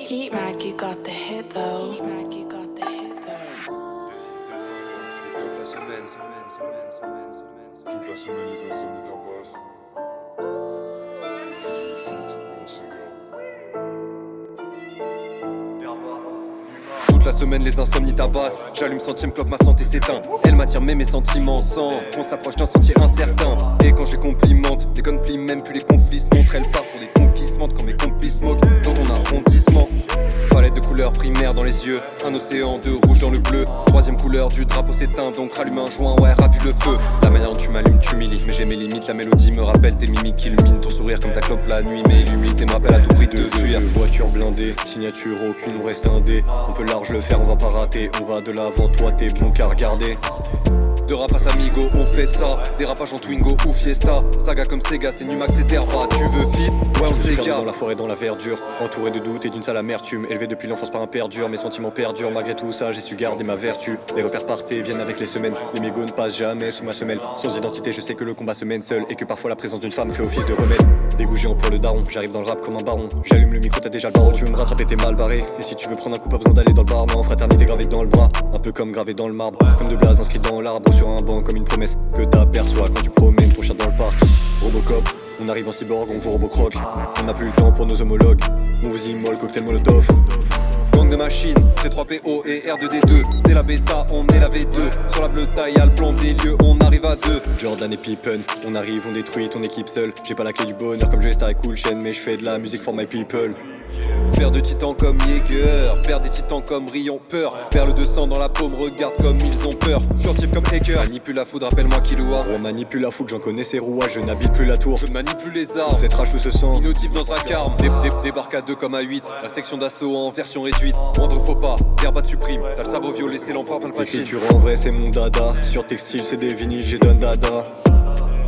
Heat Mac, you got the hit though. Heat Mac, you got the hit though. Toute la semaine, Toute la semaine, les insomnies tabassent. toute la semaine les insomnies tabassent. J'allume centième clope, ma santé s'éteint. Elle m'attire mais mes sentiments sentent qu'on s'approche d'un sentier incertain. Et quand je les complimente, les connes plient même plus les conflits se montrent. Elle part pour des conquistes quand mes complices moquent dans ton arrondissement. Palette de couleurs primaires dans les yeux, un océan de rouge dans le bleu. Troisième couleur du drapeau s'éteint, donc rallume un joint, ouais ravive le feu. La manière dont tu m'allumes, tu m'illites, mais j'ai mes limites. La mélodie me rappelle tes mimiques qui illuminent ton sourire comme ta clope la nuit. Mais l'humilité me rappelle à tout prix de fuir. Voiture blindée, signature aucune, on reste indé. On peut large le faire, on va pas rater. On va de l'avant, toi t'es bon qu'à regarder. De rapace amigo, on fait ça. Dérapage en Twingo ou Fiesta. Saga comme Sega, c'est Numax et Terba. Tu veux fit? Ouais, on Je suis perdu s'égare. dans la forêt, dans la verdure, entouré de doutes et d'une sale amertume. Élevé depuis l'enfance par un père dur, mes sentiments perdurent. Malgré tout ça, j'ai su garder ma vertu. Les repères partés viennent avec les semaines. Les mégots ne passent jamais sous ma semelle. Sans identité, je sais que le combat se mène seul. Et que parfois la présence d'une femme fait office de remède. Dégougé en pour le daron, j'arrive dans le rap comme un baron. J'allume le micro, t'as déjà le barreau. Tu veux me rattraper, t'es mal barré. Et si tu veux prendre un coup, pas besoin d'aller dans le bar. Mais en fraternité gravé dans le bras, un peu comme gravé dans le marbre. Comme de blase inscrit dans l'arbre sur un banc, comme une promesse que t'aperçois quand tu promènes ton chat dans le parc. Robocop, on arrive en cyborg, on vous robocroque. On n'a plus le temps pour nos homologues. On vous immole, cocktail molotov. Gang de machines, C3PO et R2D2. Dès la bêta, on est la V2. Sur la bleue taille, y'a le plan des lieux, on arrive à deux. Jordan et Pippen, on arrive, on détruit ton équipe seule. J'ai pas la clé du bonheur comme Joe Cool Chain, mais je fais de la musique for my people. Père de titans comme Jaeger, père des titans comme Rion, peur. Perle de sang dans la paume, regarde comme ils ont peur. Furtif comme Hacker, manipule la foudre, rappelle-moi Killua. On manipule la foudre, j'en connais ses rouages, je n'habite plus la tour. Je ne manipule les armes, Cette rage tout se sent. inaudible dans un carme. Débarque à 2 comme à 8. La section d'assaut en version réduite. Moindre faux pas, verbat supprime. T'as le sabre violet, c'est l'empereur Palpatine. L'écriture en vrai c'est mon dada. Sur textile c'est des vinyles, j'ai donne dada.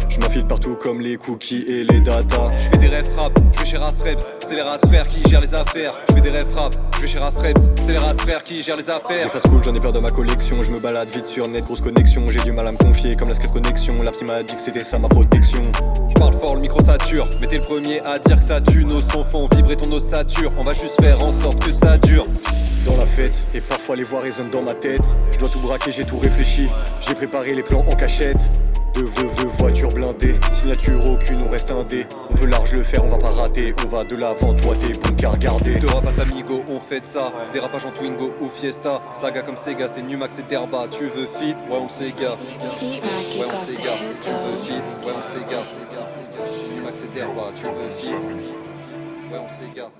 Je m'affile partout comme les cookies et les data. Je fais des rêves rap, je vais chez Rafrebs, c'est les rats frères qui gèrent les affaires. Je fais des rêves rap, je vais chez Rafrebs, c'est les rats frères qui gèrent les Les affaires. fast cool, j'en ai peur de ma collection. Je me balade vite sur net, grosse connexion. J'ai du mal à me confier comme la Skype connexion. La psy m'a dit que c'était ça ma protection. Je parle fort, le micro sature, mais t'es le premier à dire que ça tue. Nos sons font vibrer ton ossature, on va juste faire en sorte que ça dure. Dans la fête, et parfois les voix résonnent dans ma tête. Je dois tout braquer, j'ai tout réfléchi. J'ai préparé les plans en cachette. De voitures blindées, signature aucune, on reste indé. On peut large le faire, on va pas rater. On va de l'avant, toi t'es bon qu'à regarder. De rapace amigo, on fait de ça. Dérapage en Twingo ou Fiesta. Saga comme Sega, c'est Numax et Terba. Tu veux fit? Ouais, on s'égare. Heat Mac, you Ouais, on got the s'égare. hit Tu veux though. fit? Ouais, on s'égare. C'est Numax et Terba. Tu veux fit? Ouais, on s'égare.